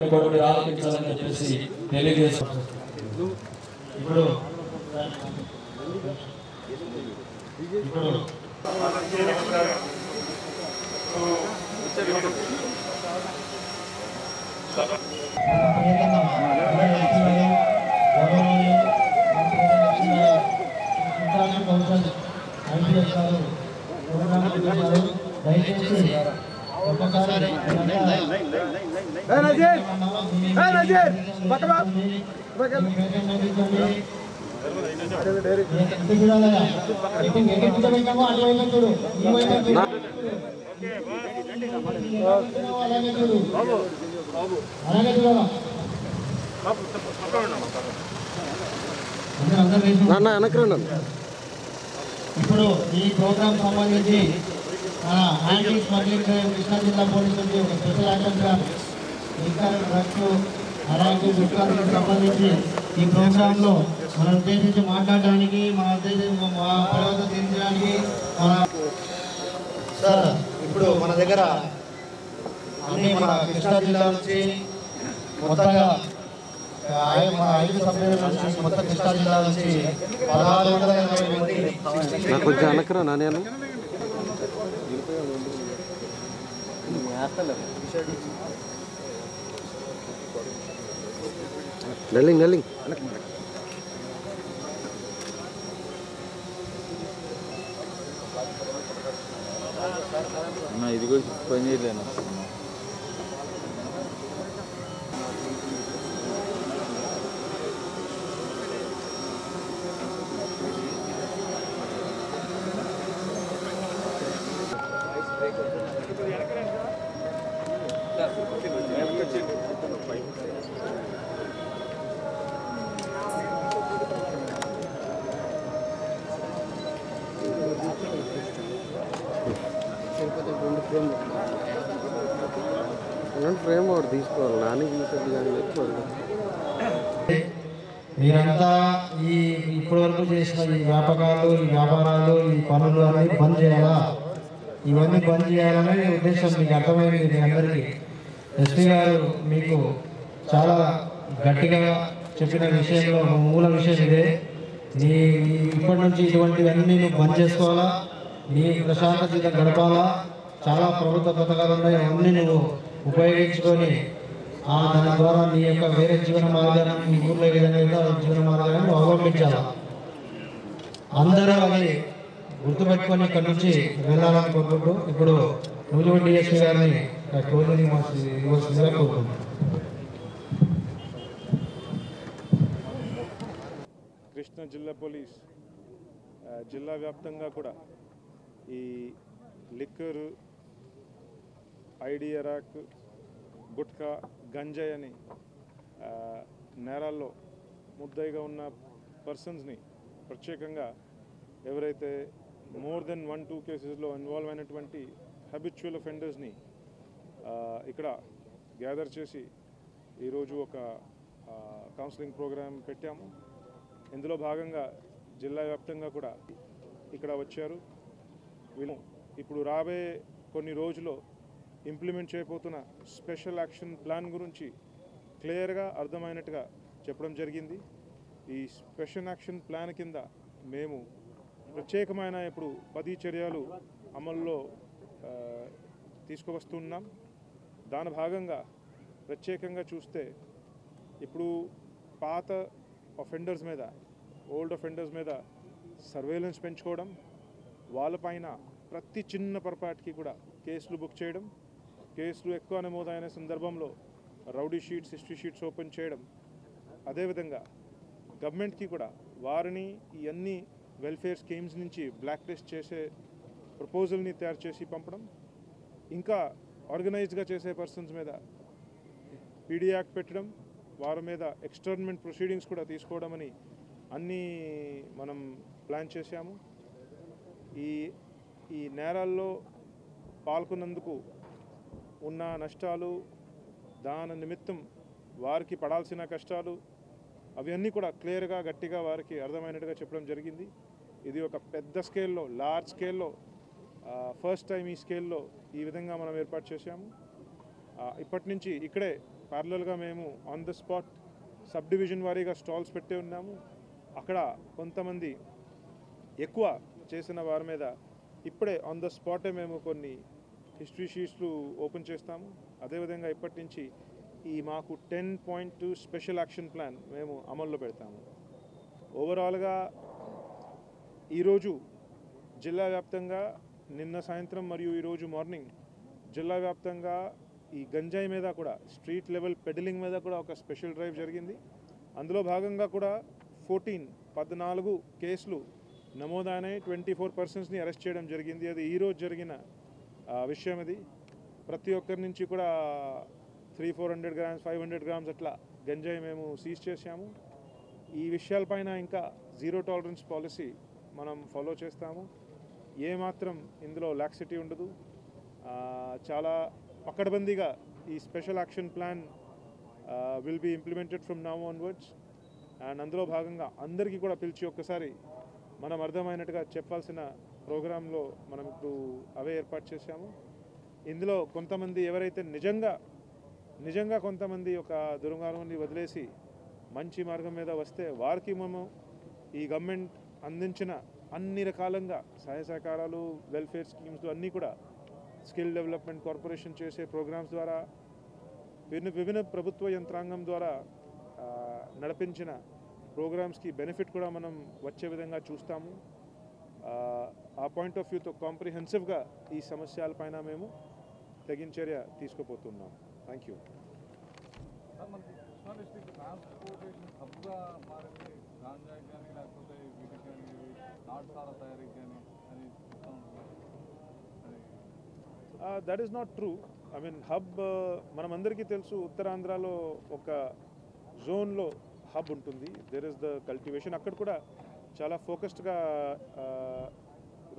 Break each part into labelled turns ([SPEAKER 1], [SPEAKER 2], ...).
[SPEAKER 1] ఆలోచించాలని చెప్పేసి తెలియజేస్తాం. ఇప్పుడు ఇప్పుడు ఈ ప్రోగ్రామ్ సంబంధించి మన యాంటీ స్మగ్లింగ్ కృష్ణా జిల్లా పోలీసు నుంచి ఒక స్పెషల్ యాక్షన్ ప్లాన్ ఇంకా డ్రగ్స్ అలాంటి దుఃఖాలకు సంబంధించి ఈ ప్రోగ్రాంలో మనం ఉద్దేశించి మాట్లాడడానికి మన ఉద్దేశం మా తర్వాత తీర్చడానికి సార్ ఇప్పుడు మన దగ్గర అన్ని మన కృష్ణా జిల్లా నుంచి మొత్తంగా మన 5 సభ్యుల నుంచి మొత్తం కృష్ణా జిల్లా నుంచి 1680 మంది
[SPEAKER 2] కొంచెం అనకరా నాన్న నల్లింగ్ నల్లింగ్ ఇది కూడా పని చేయలేను. ఫ్రేమ్ ఒకటి తీసుకోవాలి నాని
[SPEAKER 1] మీరంతా ఈ ఇప్పటి వరకు చేసిన ఈ వ్యాపకాలు ఈ వ్యాపారాలు ఈ పనులు అన్నీ బంద్ చేయాలా, ఇవన్నీ బంద్ చేయాలనే ఉద్దేశం మీకు అర్థమైంది. మీ అందరికీ ఎస్పీ గారు మీకు చాలా గట్టిగా చెప్పిన విషయంలో మూల విషయం ఇదే. నీ ఇప్పటి నుంచి ఇటువంటివన్నీ నువ్వు బంద్ చేసుకోవాలా, నీ ప్రశాంత జీవితం గడపాలా. చాలా ప్రభుత్వ పథకాలు ఉన్నాయి, అవన్నీ నువ్వు ఉపయోగించుకొని దాని ద్వారా నీ యొక్క వేరే జీవన మార్గాన్ని మీ ఊళ్ళో ఏ విధంగా జీవన మార్గాన్ని అవలంబించాలి. అందరూ అది గుర్తుపెట్టుకొని ఇక్కడి నుంచి వెళ్ళాలని కోరుకుంటూ ఇప్పుడు నూజివీడు డిఎస్పీ గారిని కోరుకుంటున్నాం.
[SPEAKER 3] కృష్ణా జిల్లా పోలీస్ జిల్లా వ్యాప్తంగా కూడా ఈ లిక్కర్, ఐడి అరాక్, గుట్కా, గంజాయి అని నేరాల్లో ముద్దాయిగా ఉన్న పర్సన్స్ని ప్రత్యేకంగా ఎవరైతే మోర్ దెన్ 1-2 కేసెస్లో ఇన్వాల్వ్ అయినటువంటి హ్యాబిచువల్ అఫెండర్స్ని ఇక్కడ గ్యాదర్ చేసి ఈరోజు ఒక కౌన్సిలింగ్ ప్రోగ్రాం పెట్టాము. ఇందులో భాగంగా జిల్లా వ్యాప్తంగా కూడా ఇక్కడ వచ్చారు. వీళ్ళు ఇప్పుడు రాబోయే కొన్ని రోజుల్లో ఇంప్లిమెంట్ చేయబోతున్న స్పెషల్ యాక్షన్ ప్లాన్ గురించి క్లియర్గా అర్థమైనట్టుగా చెప్పడం జరిగింది. ఈ స్పెషల్ యాక్షన్ ప్లాన్ కింద మేము ప్రత్యేకమైన ఇప్పుడు 10 చర్యలు అమల్లో తీసుకువస్తున్నాం. దాని భాగంగా ప్రత్యేకంగా చూస్తే ఇప్పుడు పాత అఫెండర్స్ మీద, ఓల్డ్ అఫెండర్స్ మీద సర్వేలెన్స్ పెంచుకోవడం, వాళ్ళపైన ప్రతి చిన్న పొరపాటుకి కూడా కేసులు బుక్ చేయడం, కేసులు ఎక్కువ నమోదైన సందర్భంలో rowdy sheets, history sheets open చేయడం, అదేవిధంగా గవర్నమెంట్కి కూడా వారిని ఈ అన్ని వెల్ఫేర్ స్కీమ్స్ నుంచి బ్లాక్ లిస్ట్ చేసే ప్రపోజల్ని తయారు చేసి పంపడం, ఇంకా ఆర్గనైజ్డ్గా చేసే పర్సన్స్ మీద పీడీ యాక్ట్ పెట్టడం, వారి మీద ఎక్స్టర్న్మెంట్ ప్రొసీడింగ్స్ కూడా తీసుకోవడమని అన్నీ మనం ప్లాన్ చేశాము. ఈ నేరాల్లో పాల్గొన్నందుకు ఉన్న నష్టాలు, దాని నిమిత్తం వారికి పడాల్సిన కష్టాలు అవన్నీ కూడా క్లియర్గా గట్టిగా వారికి అర్థమైనట్టుగా చెప్పడం జరిగింది. ఇది ఒక పెద్ద స్కేల్లో, లార్జ్ స్కేల్లో ఫస్ట్ టైం ఈ స్కేల్లో ఈ విధంగా మనం ఏర్పాటు చేశాము. ఇప్పటి నుంచి ఇక్కడే ప్యారలల్గా మేము on the spot sub division వారీగా స్టాల్స్ పెట్టి ఉన్నాము. అక్కడ కొంతమంది ఎక్కువ చేసిన వారి మీద ఇప్పుడే ఆన్ ద స్పాటే మేము కొన్ని హిస్టరీ షీట్స్లు ఓపెన్ చేస్తాము. అదేవిధంగా ఇప్పటి నుంచి ఈ మాకు 10.2 స్పెషల్ యాక్షన్ ప్లాన్ మేము అమల్లో పెడతాము. ఓవరాల్గా ఈరోజు జిల్లా వ్యాప్తంగా నిన్న సాయంత్రం మరియు ఈరోజు మార్నింగ్ జిల్లా వ్యాప్తంగా ఈ గంజాయి మీద కూడా స్ట్రీట్ లెవెల్ పెడలింగ్ మీద కూడా ఒక స్పెషల్ డ్రైవ్ జరిగింది. అందులో భాగంగా కూడా 14 కేసులు నమోదైనాయి. 24 పర్సన్స్ని అరెస్ట్ చేయడం జరిగింది. అది ఈరోజు జరిగిన విషయం. ఇది ప్రతి ఒక్కరి నుంచి కూడా 300-400 గ్రామ్స్ 500 గ్రామ్స్ అట్లా గంజాయి మేము సీజ్ చేశాము. ఈ విషయాలపైన ఇంకా జీరో టాలరెన్స్ పాలసీ మనం ఫాలో చేస్తాము. ఏమాత్రం ఇందులో లాక్సిటీ ఉండదు. చాలా పకడ్బందీగా ఈ special action plan will be implemented from now onwards. And అందులో భాగంగా అందరికీ కూడా పిలిచి ఒక్కసారి మనం అర్థమైనట్టుగా చెప్పాల్సిన ప్రోగ్రాంలో మనం ఇప్పుడు అవే ఏర్పాటు చేశాము. ఇందులో కొంతమంది ఎవరైతే నిజంగా కొంతమంది ఒక దుర్మార్గాన్ని వదిలేసి మంచి మార్గం మీద వస్తే వారికి మేము ఈ గవర్నమెంట్ అందించిన అన్ని రకాలంగా సహాయ సహకారాలు, వెల్ఫేర్ స్కీమ్స్ అన్నీ కూడా స్కిల్ డెవలప్మెంట్ కార్పొరేషన్ చేసే ప్రోగ్రామ్స్ ద్వారా విభిన్న ప్రభుత్వ యంత్రాంగం ద్వారా నడిపించిన ప్రోగ్రామ్స్కి బెనిఫిట్ కూడా మనం వచ్చే విధంగా చూస్తాము. ఆ పాయింట్ ఆఫ్ వ్యూతో కాంప్రిహెన్సివ్గా ఈ సమస్యలపైన మేము తగిన చర్య తీసుకుపోతున్నాం. Thank you. That is not true. I mean hub మనమందరికీ తెలుసు, ఉత్తరాంధ్రలో ఒక జోన్లో హబ్ ఉంటుంది. There is the cultivation. అక్కడ కూడా చాలా ఫోకస్డ్గా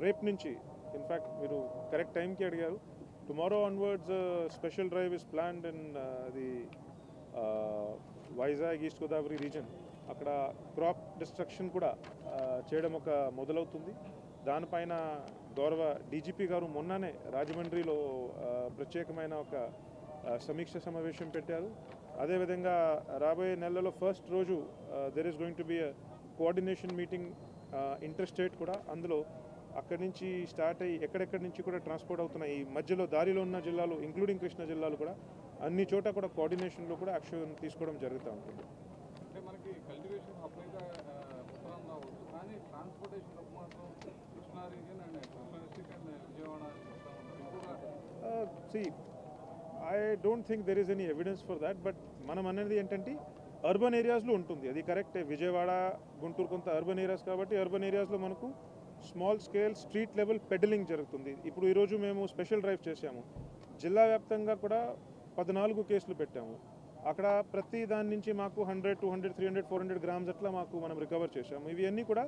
[SPEAKER 3] రేపు నుంచి, ఇన్ఫ్యాక్ట్ మీరు కరెక్ట్ టైంకి అడిగారు, tomorrow onwards special drive is planned in the Vizag east Godavari reason. అక్కడ క్రాప్ డిస్ట్రక్షన్ కూడా చేయడం ఒక మొదలవుతుంది. దానిపైన గౌరవ డీజీపీ గారు మొన్ననే రాజమండ్రిలో ప్రత్యేకమైన ఒక సమీక్ష సమావేశం పెట్టారు. అదేవిధంగా రాబోయే నెలలో ఫస్ట్ రోజు there is going to be coordination meeting inter state కూడా. అందులో అక్కడి నుంచి స్టార్ట్ అయ్యి ఎక్కడెక్కడి నుంచి కూడా ట్రాన్స్పోర్ట్ అవుతున్నాయి ఈ మధ్యలో దారిలో ఉన్న జిల్లాలు ఇంక్లూడింగ్ కృష్ణా జిల్లాలు కూడా అన్ని చోట కూడా కోఆర్డినేషన్లో కూడా యాక్షన్ తీసుకోవడం జరుగుతూ ఉంటుంది.
[SPEAKER 4] అంటే మనకి కల్టివేషన్ అప్లైగా ఉత్తరాంధ్ర అవ్వచ్చు, కానీ ట్రాన్స్పోర్టేషన్ మాత్రం Krishna region and Krishna district and Vijayawada
[SPEAKER 3] See, I don't think there is any evidence for that, but మనం అనేది ఏంటంటే అర్బన్ ఏరియాస్లో ఉంటుంది. అది కరెక్టే. విజయవాడ, గుంటూరు కొంత అర్బన్ ఏరియాస్ కాబట్టి అర్బన్ ఏరియాస్లో మనకు small scale street level peddling జరుగుతుంది. ఇప్పుడు ఈరోజు మేము స్పెషల్ డ్రైవ్ చేశాము. జిల్లా వ్యాప్తంగా కూడా 14 కేసులు పెట్టాము. అక్కడ ప్రతి దాని నుంచి మాకు 100, 200, 300, 400 గ్రామ్స్ అట్లా మనం రికవర్ చేశాము. ఇవి అన్నీ కూడా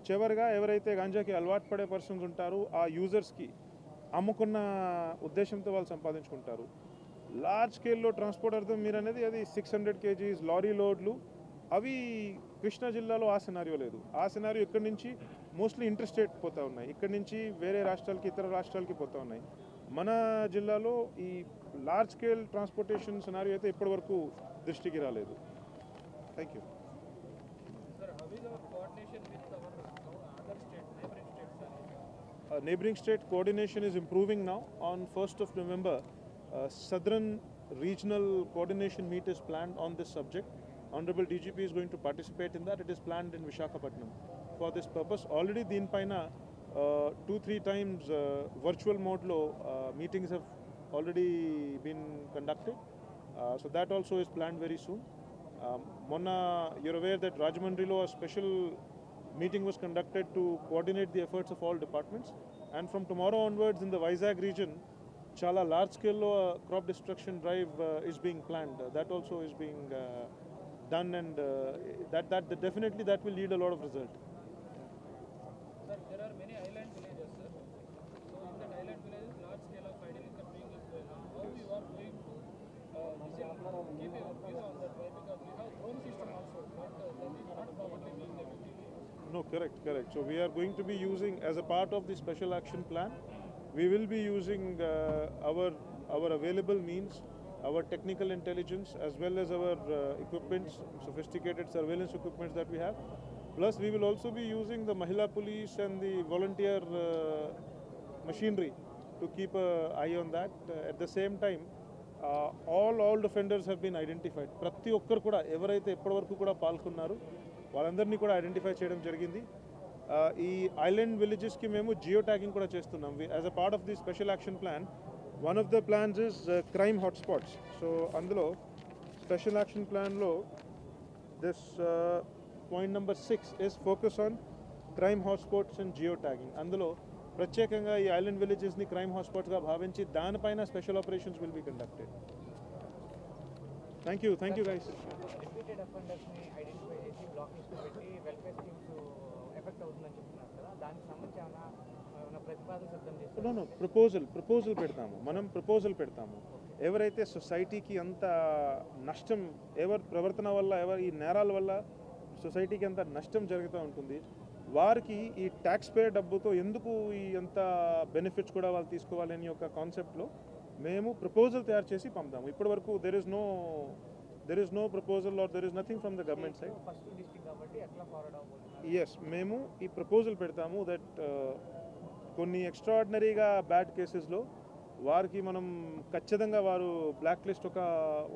[SPEAKER 3] చివరిగా ఎవరైతే గాంజాకి అలవాటు పడే పర్సన్స్ ఉంటారో ఆ యూజర్స్కి అమ్ముకున్న ఉద్దేశంతో వాళ్ళు సంపాదించుకుంటారు. లార్జ్ స్కేల్లో ట్రాన్స్పోర్ట్ అర్థం మీరు అనేది అది 600 kgs లారీ లోడ్లు. అవి కృష్ణా జిల్లాలో ఆ సినారియో లేదు. ఆ సినారియో ఇక్కడి నుంచి మోస్ట్లీ ఇంటర్ స్టేట్ పోతూ ఉన్నాయి. ఇక్కడి నుంచి వేరే రాష్ట్రాలకి, ఇతర రాష్ట్రాలకి పోతూ ఉన్నాయి. మన జిల్లాలో ఈ లార్జ్ స్కేల్ ట్రాన్స్పోర్టేషన్ సినారియో అయితే ఇప్పటివరకు దృష్టికి రాలేదు. Thank you. Neighboring state coordination is improving now. On 1st of November, Southern Regional Coordination Meet is planned on this subject. Honorable DGP is going to participate in that. It is planned in Visakhapatnam. For this purpose, already Deen Paina 2-3 times virtual mode lo meetings have already been conducted. So that also is planned very soon. Monna, you're aware that Rajamandri lo a special meeting was conducted to coordinate the efforts of all departments, and from tomorrow onwards in the Vizag region chala large scale crop destruction drive is being planned. That also is being done, and that definitely that will lead a lot of result.
[SPEAKER 5] Sir, there are many island villages, sir. So in that island villages large scale of idling is going on. How you are going to keep your view on that, right? Because we have drone system also, but that is not properly being able.
[SPEAKER 3] No, correct. So we are going to be using, as a part of the special action plan, we will be using our available means our technical intelligence as well as our equipments, sophisticated surveillance equipments that we have. Plus, we will also be using the Mahila police and the volunteer machinery to keep an eye on that. At the same time, all offenders have been identified. ప్రతి ఒక్కరు కూడా ఎవరైతే ఇప్పటివరకు కూడా పాల్గొన్నారో వాళ్ళందరినీ కూడా identify చేయడం జరిగింది. ఈ ఐలాండ్ విలేజెస్కి మేము జియో ట్యాగింగ్ కూడా చేస్తున్నాం. As a part of the special action plan, one of the plans is crime hotspots. So అందులో స్పెషల్ యాక్షన్ ప్లాన్లో this point number 6 is focus on crime hotspots and geo tagging. అందులో ప్రత్యేకంగా ఈ island విలేజెస్ని crime హాట్స్పాట్స్గా భావించి దానిపైన special operations will be conducted. Thank you guys.
[SPEAKER 5] Repeated అఫెండర్స్ని ఐడెంటిఫై చేసి బ్లాక్ లిస్ట్ పెట్టి వెల్ఫేర్ స్కీమ్స్ ఎఫెక్ట్ అవుతుందని చెప్తున్నారు కదా, దానికి సంబంధించి ఏమైనా ప్రతిపాదన సిద్ధం చేస్తారు?
[SPEAKER 3] ప్రపోజల్ పెడతాము. మనం ప్రపోజల్ పెడతాము. ఎవరైతే సొసైటీకి అంత నష్టం, ఎవరి ప్రవర్తన వల్ల, ఈ నేరాల వల్ల సొసైటీకి అంత నష్టం జరుగుతూ ఉంటుంది, వారికి ఈ ట్యాక్స్ పేయర్ డబ్బుతో ఎందుకు ఈ అంత బెనిఫిట్స్ కూడా వాళ్ళు తీసుకోవాలని ఒక కాన్సెప్ట్లో మేము ప్రపోజల్ తయారు చేసి పంపుతాము. ఇప్పటి వరకు there is no proposal or there is nothing from the government side.
[SPEAKER 5] First district కాబట్టి ఎట్లా ఫార్వర్డ్ అవ్వబోతున్నారు?
[SPEAKER 3] ఎస్, మేము ఈ ప్రపోజల్ పెడతాము దట్ కొన్ని ఎక్స్ట్రాడినరీగా బ్యాడ్ కేసెస్లో వారికి మనం ఖచ్చితంగా వారు బ్లాక్ లిస్ట్ ఒక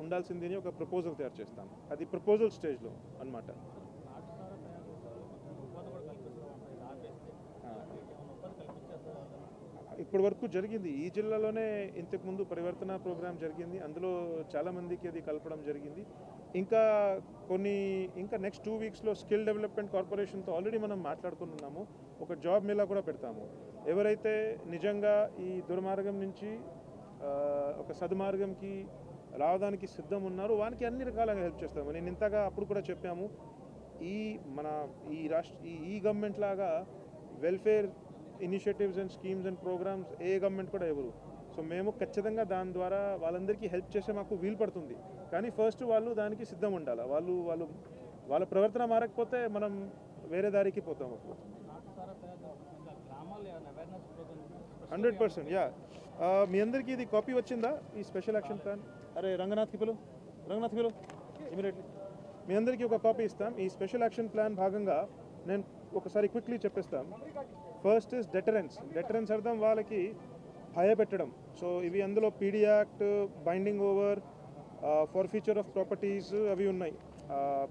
[SPEAKER 3] ఉండాల్సింది అని ఒక ప్రపోజల్ తయారు చేస్తాము. అది ప్రపోజల్ స్టేజ్లో అన్నమాట. ఇప్పటి వరకు జరిగింది ఈ జిల్లాలోనే ఇంతకుముందు పరివర్తన ప్రోగ్రామ్ జరిగింది. అందులో చాలామందికి అది కలపడం జరిగింది. ఇంకా నెక్స్ట్ 2 వీక్స్లో స్కిల్ డెవలప్మెంట్ కార్పొరేషన్తో ఆల్రెడీ మనం మాట్లాడుకుంటున్నాము. ఒక జాబ్ మేళా కూడా పెడతాము. ఎవరైతే నిజంగా ఈ దుర్మార్గం నుంచి ఒక సద్మార్గంకి రావడానికి సిద్ధం ఉన్నారో వారికి అన్ని రకాలుగా హెల్ప్ చేస్తాము. నేను ఇంతగా అప్పుడు కూడా చెప్పాము, ఈ గవర్నమెంట్ లాగా welfare initiatives and schemes and programmes ఏ గవర్నమెంట్ కూడా ఎవరు. సో మేము ఖచ్చితంగా దాని ద్వారా వాళ్ళందరికీ హెల్ప్ చేసే మాకు వీలు పడుతుంది. కానీ ఫస్ట్ వాళ్ళు దానికి సిద్ధం ఉండాలి. వాళ్ళ ప్రవర్తన మారకపోతే మనం వేరే దారికి పోతాము. 100%. యా, మీ అందరికీ ఇది కాపీ వచ్చిందా ఈ స్పెషల్ యాక్షన్ ప్లాన్? అరే రంగనాథ్కి పిలు ఇమీడియట్లీ. మీ అందరికీ ఒక కాపీ ఇస్తాం. ఈ స్పెషల్ యాక్షన్ ప్లాన్ భాగంగా నేను ఒకసారి క్విక్లీ చెప్పేస్తాం. ఫస్ట్ ఇస్ డెటరెన్స్ అర్థం వాళ్ళకి భయపెట్టడం. సో ఇవి అందులో PD act, binding over, for future of properties అవి ఉన్నాయి,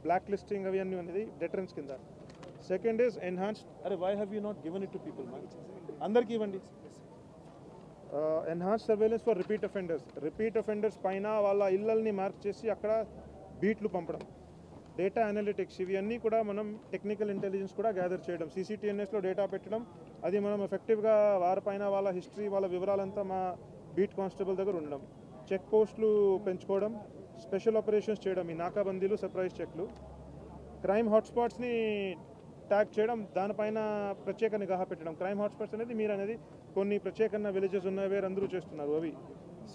[SPEAKER 3] బ్లాక్ లిస్టింగ్ అవి అన్నీ ఉన్నది డెటరెన్స్ కింద. Second is enhanced. అరే why have you not given it to people? అందరికీ ఇవ్వండి. Enhanced surveillance for repeat offenders పైన వాళ్ళ ఇళ్ళని మార్క్ చేసి అక్కడ బీట్లు పంపడం. డేటా అనలిటిక్స్ ఇవి అన్నీ కూడా మనం టెక్నికల్ ఇంటెలిజెన్స్ కూడా గ్యాదర్ చేయడం. CCTNSలో డేటా పెట్టడం, అది మనం ఎఫెక్టివ్గా వారిపైన వాళ్ళ హిస్టరీ, వాళ్ళ వివరాలంతా మా బీట్ కానిస్టేబుల్ దగ్గర ఉండడం. చెక్ పోస్టులు పెంచుకోవడం, స్పెషల్ ఆపరేషన్స్ చేయడం, ఈ నాకాబందీలు, సర్ప్రైజ్ చెక్లు. క్రైమ్ హాట్స్పాట్స్ని ట్యాగ్ చేయడం, దానిపైన ప్రత్యేక నిఘా పెట్టడం. క్రైమ్ హాట్స్పాట్స్ అనేది మీరు అనేది కొన్ని ప్రత్యేకమైన విలేజెస్ ఉన్నాయి, వేరందరూ చేస్తున్నారు. అవి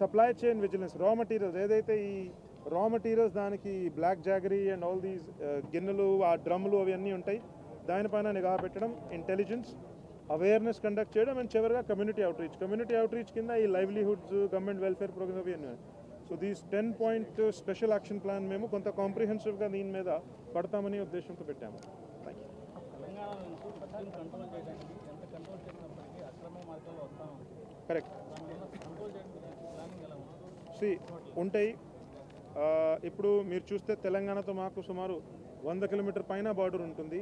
[SPEAKER 3] supply chain vigilance, raw materials, ఏదైతే ఈ రా మెటీరియల్స్ దానికి black jaggery and all these గిన్నెలు, ఆ డ్రమ్లు అవి అన్నీ ఉంటాయి, దానిపైన నిఘా పెట్టడం. ఇంటెలిజెన్స్, అవేర్నెస్ కండక్ట్ చేయడం. అండ్ చివరిగా కమ్యూనిటీ అవుట్రీచ్ కింద ఈ లైవ్లీహుడ్స్, గవర్నమెంట్ వెల్ఫేర్ ప్రోగ్రామ్ అవి అన్నీ. So these 10-point special action plan మేము కొంత కాంప్రిహెన్సివ్గా దీని మీద పడతామని ఉద్దేశంతో పెట్టాము. Thank you.
[SPEAKER 5] తెలంగాణ నుంచి పట్టిని కంట్రోల్ చేయడానికి ఎంత కంట్రోల్ చేసినప్పటికీ అక్రమ మార్గంలో వస్తాం.
[SPEAKER 3] కరెక్ట్.
[SPEAKER 5] దానివల్ల కంట్రోల్ చేయడానికి ప్లానింగ్ ఎలా ఉంటుంది?
[SPEAKER 3] సి ఉంటాయి. ఇప్పుడు మీరు చూస్తే తెలంగాణతో మాకు సుమారు 100 కిలోమీటర్ పైన బార్డర్ ఉంటుంది.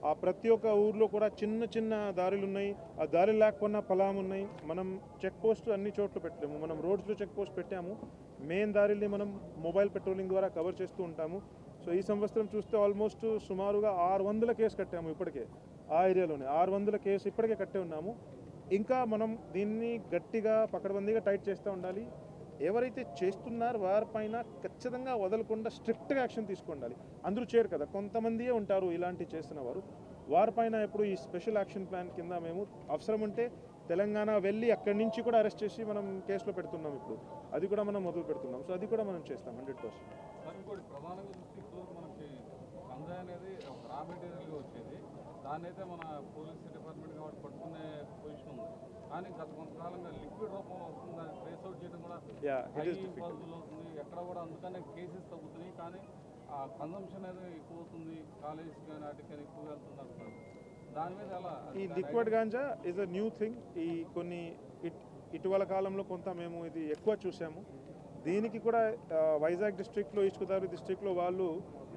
[SPEAKER 3] ఆ ప్రతి ఒక్క ఊర్లో కూడా చిన్న దారులు ఉన్నాయి. ఆ దారులు లేకపోయినా పొలం ఉన్నాయి. మనం చెక్ పోస్ట్ అన్ని చోట్ల పెట్టలేము. మనం రోడ్స్లో చెక్ పోస్ట్ పెట్టాము. మెయిన్ దారిని మనం మొబైల్ పెట్రోలింగ్ ద్వారా కవర్ చేస్తూ ఉంటాము. సో ఈ సంవత్సరం చూస్తే ఆల్మోస్ట్ సుమారుగా 600 కేసు కట్టాము ఇప్పటికే. ఆ ఏరియాలోనే 600 కేసు ఇప్పటికే కట్టే ఉన్నాము. ఇంకా మనం దీన్ని గట్టిగా పకడ్బందీగా టైట్ చేస్తూ ఉండాలి. ఎవరైతే చేస్తున్నారో వారిపైన ఖచ్చితంగా వదలకుండా స్ట్రిక్ట్గా యాక్షన్ తీసుకోండాలి. అందరూ చేయరు కదా, కొంతమందియే ఉంటారు ఇలాంటివి చేస్తున్న వారు. వారిపైన ఇప్పుడు ఈ స్పెషల్ యాక్షన్ ప్లాన్ కింద మేము అవసరం ఉంటే తెలంగాణ వెళ్ళి అక్కడి నుంచి కూడా అరెస్ట్ చేసి మనం కేసులో పెడుతున్నాం. ఇప్పుడు అది కూడా మనం మొదలు పెడుతున్నాం. సో అది కూడా మనం చేస్తాం 100%.
[SPEAKER 4] ఇంకోటి ప్రధానంగా చూస్తే ఇప్పుడు మనకి గంజాయి అనేది రా మెటీరియల్గా వచ్చేది, దాన్ని అయితే మన పోలీస్ డిపార్ట్మెంట్ కాబట్టి పట్టుకునే పొజిషన్ ఉంది. కానీ గత కొంతకాలంగా లిక్విడ్ రూపంలో వస్తుంది, దాన్ని ట్రేస్ అవుట్ చేయడం కూడా ఇంపాసిబుల్ అవుతుంది. ఎక్కడ కూడా అందుకనే కేసెస్ తగ్గుతున్నాయి, కానీ ఆ కన్సంప్షన్ అనేది ఎక్కువ అవుతుంది. కాలేజీకి కానీ వాటికి కానీ ఎక్కువ వెళ్తుంది అంటున్నారు. దాని మీద ఎలా
[SPEAKER 3] ఈ liquid ganja is a new thing. ఈ కొన్ని ఇటీవల కాలంలో కొంత మేము ఇది ఎక్కువ చూసాము. దీనికి కూడా వైజాగ్ డిస్ట్రిక్ట్లో, ఈస్ట్ గోదావరి డిస్ట్రిక్ట్లో వాళ్ళు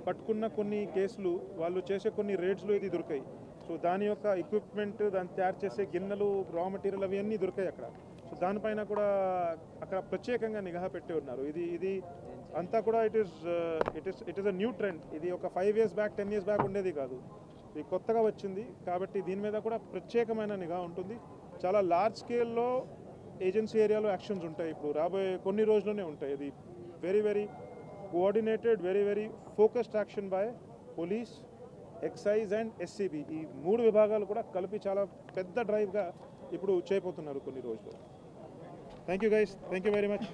[SPEAKER 3] పట్టుకున్న కొన్ని కేసులు, వాళ్ళు చేసే కొన్ని రేట్స్లో ఇది దొరికాయి. సో దాని యొక్క ఎక్విప్మెంట్, దాన్ని తయారు చేసే గిన్నెలు, రా మెటీరియల్ అవన్నీ దొరికాయి అక్కడ. సో దానిపైన కూడా అక్కడ ప్రత్యేకంగా నిఘా పెట్టి ఉన్నారు. ఇది అంతా కూడా it is a new trend. ఇది ఒక 5 years బ్యాక్ 10 years బ్యాక్ ఉండేది కాదు, ఇది కొత్తగా వచ్చింది. కాబట్టి దీని మీద కూడా ప్రత్యేకమైన నిఘా ఉంటుంది. చాలా లార్జ్ స్కేల్లో ఏజెన్సీ ఏరియాలో యాక్షన్స్ ఉంటాయి. ఇప్పుడు రాబోయే కొన్ని రోజుల్లోనే ఉంటాయి. ఇది very coordinated, very focused action by police, excise and SCB. ఈ 3 విభాగాలు కూడా కలిపి చాలా పెద్ద డ్రైవ్గా ఇప్పుడు చేయబోతున్నారు కొన్ని రోజులు. Thank you guys, thank you very much.